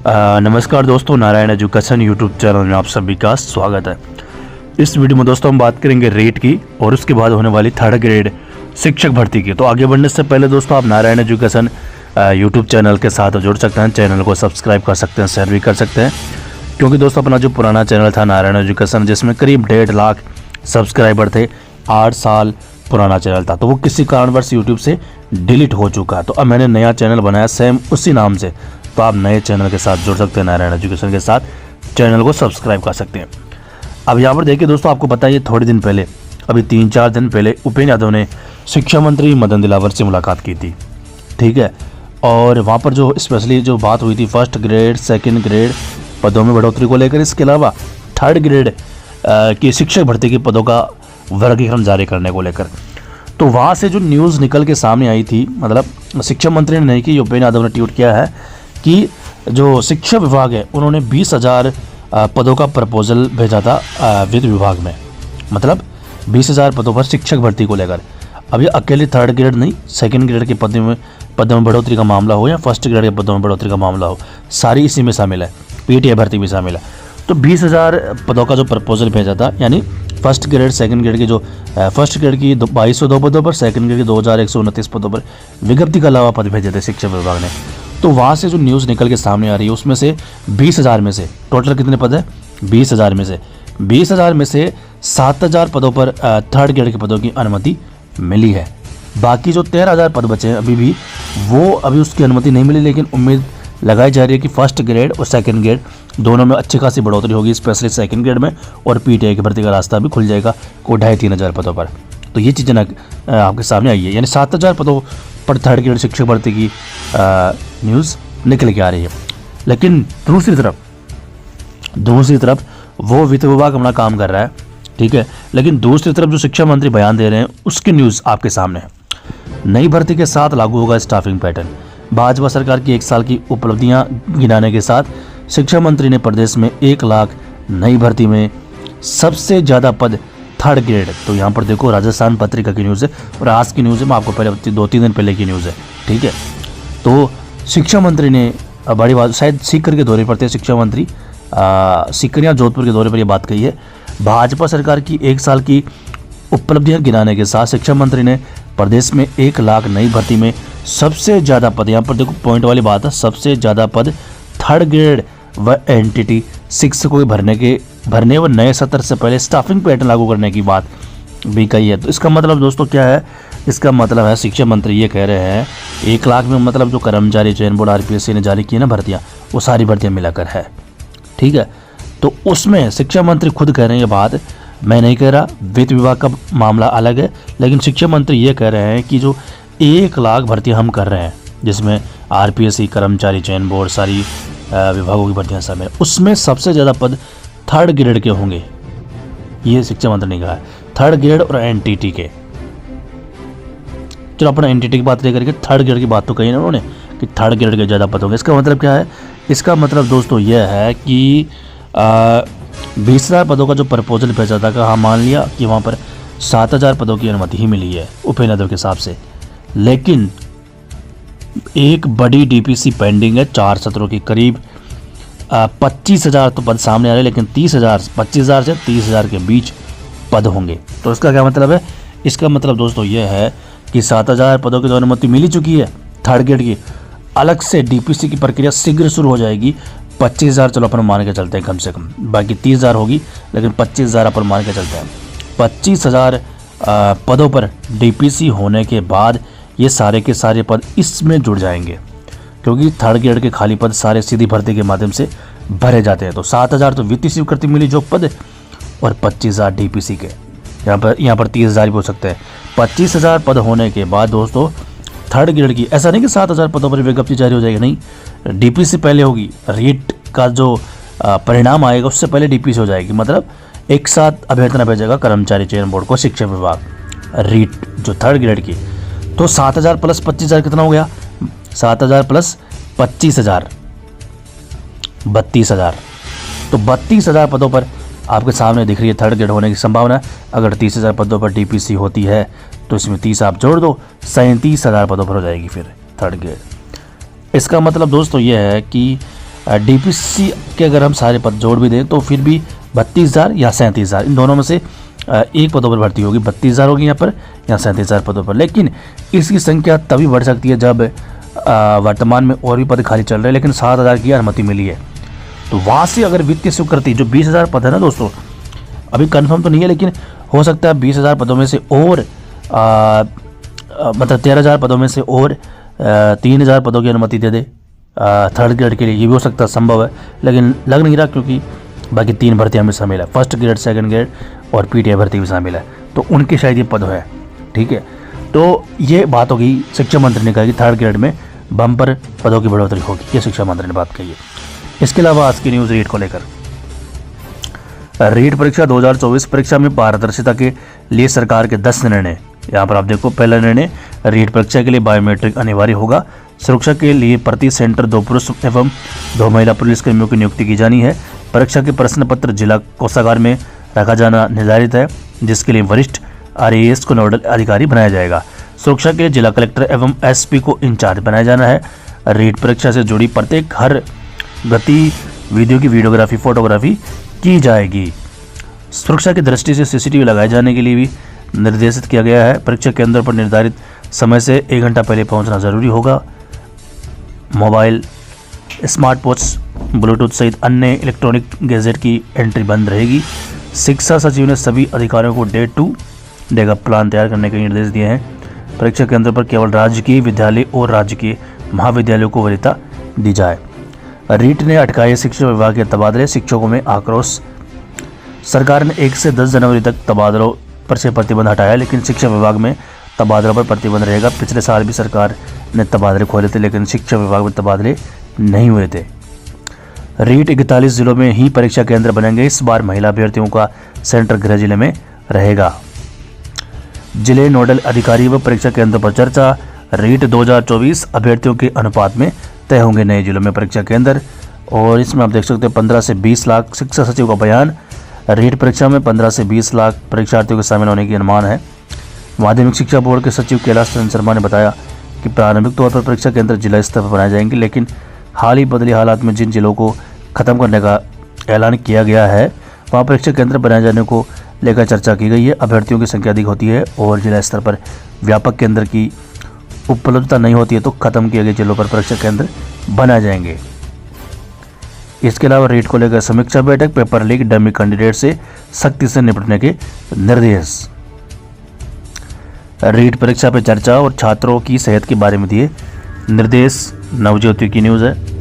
नमस्कार दोस्तों, Narayan education YouTube channel में आप सभी का स्वागत है। इस वीडियो में दोस्तों हम बात करेंगे रेट की और उसके बाद होने वाली थर्ड ग्रेड शिक्षक भर्ती की। तो आगे बढ़ने से पहले दोस्तों आप नारायण एजुकेशन यूट्यूब चैनल के साथ जुड़ सकते हैं, चैनल को सब्सक्राइब कर सकते हैं, शेयर भी कर सकते हैं। क्योंकि दोस्तों अपना जो पुराना चैनल था नारायण एजुकेशन, जिसमें करीब 1.5 लाख सब्सक्राइबर थे, 8 साल पुराना चैनल था, तो वो किसी कारणवश यूट्यूब से डिलीट हो चुका है। तो अब मैंने नया चैनल बनाया सेम उसी नाम से, तो आप नए चैनल के साथ जुड़ सकते हैं, नारायण एजुकेशन के साथ चैनल को सब्सक्राइब कर सकते हैं। अब यहाँ पर देखिए दोस्तों, आपको पता है ये थोड़े दिन पहले, अभी 3-4 दिन पहले उपेंद्र यादव ने शिक्षा मंत्री मदन दिलावर से मुलाकात की थी, ठीक है। और वहाँ पर जो स्पेशली जो बात हुई थी फर्स्ट ग्रेड सेकंड ग्रेड पदों में बढ़ोतरी को लेकर, इसके अलावा थर्ड ग्रेड की शिक्षक भर्ती के पदों का वर्गीकरण जारी करने को लेकर, तो वहाँ से जो न्यूज़ निकल के सामने आई थी, मतलब शिक्षा मंत्री ने नहीं की, उपेंद्र यादव ने ट्वीट किया है कि जो शिक्षा विभाग है उन्होंने 20,000 पदों का प्रपोजल भेजा था वित्त विभाग में, मतलब 20,000 पदों पर शिक्षक भर्ती को लेकर। अब ये अकेले थर्ड ग्रेड नहीं, सेकंड ग्रेड के पदों में बढ़ोतरी का मामला हो या फर्स्ट ग्रेड के पदों में बढ़ोतरी का मामला हो, सारी इसी में शामिल है, पीटीए भर्ती भी शामिल है। तो 20,000 पदों का जो प्रपोजल भेजा था, यानी फर्स्ट ग्रेड सेकंड ग्रेड की जो फर्स्ट ग्रेड की 2202 पदों पर, सेकंड ग्रेड की 2129 पदों पर विज्ञप्ति के अलावा पद भेजे थे शिक्षा विभाग ने। तो वहाँ से जो न्यूज़ निकल के सामने आ रही है उसमें से 20,000 में से टोटल कितने पद है, 20,000 में से 7,000 पदों पर थर्ड ग्रेड के पदों की अनुमति मिली है। बाकी जो 13,000 पद बचे हैं अभी उसकी अनुमति नहीं मिली, लेकिन उम्मीद लगाई जा रही है कि फर्स्ट ग्रेड और सेकंड ग्रेड दोनों में अच्छी खासी बढ़ोतरी होगी, स्पेशली सेकंड ग्रेड में, और पीटीआई की भर्ती का रास्ता भी खुल जाएगा को 2,500-3,000 पदों पर। तो ये चीज़ें आपके सामने आई है, यानी 7,000 पदों पर थर्ड ग्रेड शिक्षक भर्ती की न्यूज़ निकल के आ रही है। लेकिन दूसरी तरफ वो वित्त विभाग अपना काम कर रहा है, ठीक है, लेकिन दूसरी तरफ जो शिक्षा मंत्री बयान दे रहे हैं उसकी न्यूज़ आपके सामने है। नई भर्ती के साथ लागू होगा स्टाफिंग पैटर्न। भाजपा सरकार की 1 साल की उपलब्धियां गिनाने के साथ शिक्षा मंत्री ने प्रदेश में 1 लाख नई भर्ती में सबसे ज़्यादा पद थर्ड ग्रेड, तो यहाँ पर देखो राजस्थान पत्रिका की न्यूज़ है और आज की न्यूज़ है, मैं आपको पहले 2-3 दिन पहले की न्यूज़ है, ठीक है। तो शिक्षा मंत्री ने बड़ी बात, शायद सीकर के दौरे पर थे शिक्षा मंत्री, सीकर या जोधपुर के दौरे पर यह बात कही है। भाजपा सरकार की 1 साल की उपलब्धियां गिनाने के साथ शिक्षा मंत्री ने प्रदेश में 1 लाख नई भर्ती में सबसे ज़्यादा पद, यहाँ पर देखो पॉइंट वाली बात है, सबसे ज़्यादा पद थर्ड ग्रेड व एनटीटी शिक्षकों के भरने व नए सत्र से पहले स्टाफिंग पैटर्न लागू करने की बात भी कही है। तो इसका मतलब दोस्तों क्या है, इसका मतलब है शिक्षा मंत्री ये कह रहे हैं 1 लाख में मतलब जो कर्मचारी चयन बोर्ड आरपीएससी ने जारी की है ना भर्तियाँ, वो सारी भर्तियाँ मिलाकर है, ठीक है। तो उसमें शिक्षा मंत्री खुद कह रहे हैं, ये बात मैं नहीं कह रहा, वित्त विभाग का मामला अलग है, लेकिन शिक्षा मंत्री ये कह रहे हैं कि जो 1 लाख भर्तियाँ हम कर रहे हैं, जिसमें आरपीएससी, कर्मचारी चयन बोर्ड, सारी विभागों की भर्तियाँ शामिल, उसमें सबसे ज़्यादा पद थर्ड ग्रेड के होंगे, ये शिक्षा मंत्री ने कहा है, थर्ड ग्रेड और एनटीटी के। चलो अपना एनटीटी की बात लेकर के थर्ड ग्रेड की बात तो कही ना उन्होंने कि थर्ड ग्रेड के ज़्यादा पद होंगे। इसका मतलब क्या है, इसका मतलब दोस्तों यह है कि 20,000 पदों का जो प्रपोजल भेजा था, हाँ मान लिया कि वहाँ पर 7,000 पदों की अनुमति ही मिली है उपेंद्र यादव के हिसाब से, लेकिन एक बड़ी डीपीसी पेंडिंग है 4 सत्रों की, करीब 25,000 तो पद सामने आ रहे हैं, लेकिन 25,000 से 30,000 के बीच पद होंगे। तो इसका क्या मतलब है, इसका मतलब दोस्तों यह है कि 7,000 पदों की तो अनुमति मिल ही चुकी है थर्ड ग्रेड की, अलग से डीपीसी की प्रक्रिया शीघ्र शुरू हो जाएगी। 25,000 चलो अपन मान के चलते हैं कम से कम, बाकी 30,000 होगी, लेकिन 25,000 अपन मान के चलते हैं। 25,000 पदों पर डीपीसी होने के बाद ये सारे के सारे पद इसमें जुड़ जाएंगे, क्योंकि थर्ड ग्रेड के खाली पद सारे सीधी भर्ती के माध्यम से भरे जाते हैं। तो 7,000 तो वित्तीय स्वीकृति मिली जो पद, और 25,000 डीपीसी के, यहाँ पर 30,000 भी हो सकते हैं। 25,000 पद होने के बाद दोस्तों थर्ड ग्रेड की, ऐसा नहीं कि 7,000 पदों पर विज्ञप्ति जारी हो जाएगी, नहीं, डीपीसी पहले होगी, रीट का जो परिणाम आएगा उससे पहले डीपीसी हो जाएगी, मतलब एक साथ अभ्यर्थना भेजेगा कर्मचारी चयन बोर्ड को शिक्षा विभाग, रीट जो थर्ड ग्रेड की। तो 7,000 प्लस 25,000 कितना हो गया, 7,000 प्लस 25,000 32,000। तो 32,000 पदों पर आपके सामने दिख रही है थर्ड ग्रेड होने की संभावना। अगर 30,000 पदों पर डीपीसी होती है तो इसमें 30 आप जोड़ दो, 37,000 पदों पर हो जाएगी फिर थर्ड ग्रेड। इसका मतलब दोस्तों ये है कि डीपीसी के अगर हम सारे पद जोड़ भी दें तो फिर भी 32,000 या 37,000 इन दोनों में से एक पदों पर भर्ती होगी। 32,000 होगी यहाँ पर या 37,000 पदों पर। लेकिन इसकी संख्या तभी बढ़ सकती है जब वर्तमान में और भी पद खाली चल रहे हैं, लेकिन 7,000 की अनुमति मिली है। तो वहाँ से अगर वित्तीय स्वीकृति जो 20,000 पद है ना दोस्तों, अभी कंफर्म तो नहीं है, लेकिन हो सकता है 20,000 पदों में से और मतलब 13,000 पदों में से और 3,000 पदों की अनुमति दे दे थर्ड ग्रेड के लिए। ये भी हो सकता है, संभव है, लेकिन लग नहीं रहा क्योंकि बाकी 3 भर्तियाँ में शामिल है, फर्स्ट ग्रेड, सेकंड ग्रेड और पीटीआई भर्ती भी शामिल है, तो उनके शायद ये पद है। ठीक है, तो ये बात होगी शिक्षा मंत्री ने कहा कि थर्ड ग्रेड में बम्पर पदों की बढ़ोतरी होगी, ये शिक्षा मंत्री ने बात कही है। इसके अलावा आज की न्यूज़ रीट को लेकर, रीट परीक्षा 2024 परीक्षा में पारदर्शिता के लिए सरकार के 10 निर्णय। यहाँ पर आप देखो, पहला निर्णय, रीट परीक्षा के लिए बायोमेट्रिक अनिवार्य होगा। सुरक्षा के लिए प्रति सेंटर 2 पुरुष एवं 2 महिला पुलिसकर्मियों की नियुक्ति की जानी है। परीक्षा के प्रश्न पत्र जिला कोषागार में रखा जाना निर्धारित है, जिसके लिए वरिष्ठ आरएएस को नोडल अधिकारी बनाया जाएगा। सुरक्षा के लिए जिला कलेक्टर एवं एसपी को इंचार्ज बनाया जाना है। रीट परीक्षा से जुड़ी प्रत्येक हर गतिविधियों की वीडियोग्राफी, फोटोग्राफी की जाएगी। सुरक्षा की दृष्टि से सीसीटीवी लगाए जाने के लिए भी निर्देशित किया गया है। परीक्षा केंद्र पर निर्धारित समय से 1 घंटा पहले पहुंचना जरूरी होगा। मोबाइल, स्मार्ट वॉच, ब्लूटूथ सहित अन्य इलेक्ट्रॉनिक गैजेट की एंट्री बंद रहेगी। शिक्षा सचिव ने सभी अधिकारियों को डे टू डे का प्लान तैयार करने के निर्देश दिए हैं। परीक्षा केंद्र पर केवल राजकीय विद्यालय और राजकीय महाविद्यालयों को वरीयता दी जाए। रीट ने अटकाए शिक्षा विभाग के तबादले, शिक्षकों में आक्रोश। सरकार ने 1 से 10 जनवरी तक तबादलों पर से प्रतिबंध हटाया, लेकिन शिक्षा विभाग में तबादलों पर प्रतिबंध रहेगा। पिछले साल भी सरकार ने तबादले खोले थे, लेकिन शिक्षा विभाग में तबादले नहीं हुए थे। रीट 41 जिलों में ही परीक्षा केंद्र बनेंगे। इस बार महिला अभ्यर्थियों का सेंटर गृह जिले में रहेगा। जिले नोडल अधिकारी व परीक्षा केंद्र पर चर्चा। रीट 2024 अभ्यर्थियों के अनुपात में तय होंगे नए जिलों में परीक्षा केंद्र। और इसमें आप देख सकते हैं 15 से 20 लाख शिक्षा सचिव का बयान। रीट परीक्षा में 15 से 20 लाख परीक्षार्थियों के शामिल होने की अनुमान है। माध्यमिक शिक्षा बोर्ड के सचिव कैलाश चंद्र शर्मा ने बताया कि प्रारंभिक तौर पर परीक्षा केंद्र जिला स्तर पर बनाए जाएंगे, लेकिन हाल ही बदली हालात में जिन जिलों को खत्म करने का ऐलान किया गया है वहाँ परीक्षा केंद्र बनाए जाने को लेकर चर्चा की गई है। अभ्यर्थियों की संख्या अधिक होती है और जिला स्तर पर व्यापक केंद्र की उपलब्धता नहीं होती है तो खत्म किए गए जिलों पर परीक्षा केंद्र बनाए जाएंगे। इसके अलावा रीट को लेकर समीक्षा बैठक, पेपर लीक, डमी कैंडिडेट से सख्ती से निपटने के निर्देश। रीट परीक्षा पर चर्चा और छात्रों की सेहत के बारे में दिए निर्देश। नवज्योति की न्यूज़ है।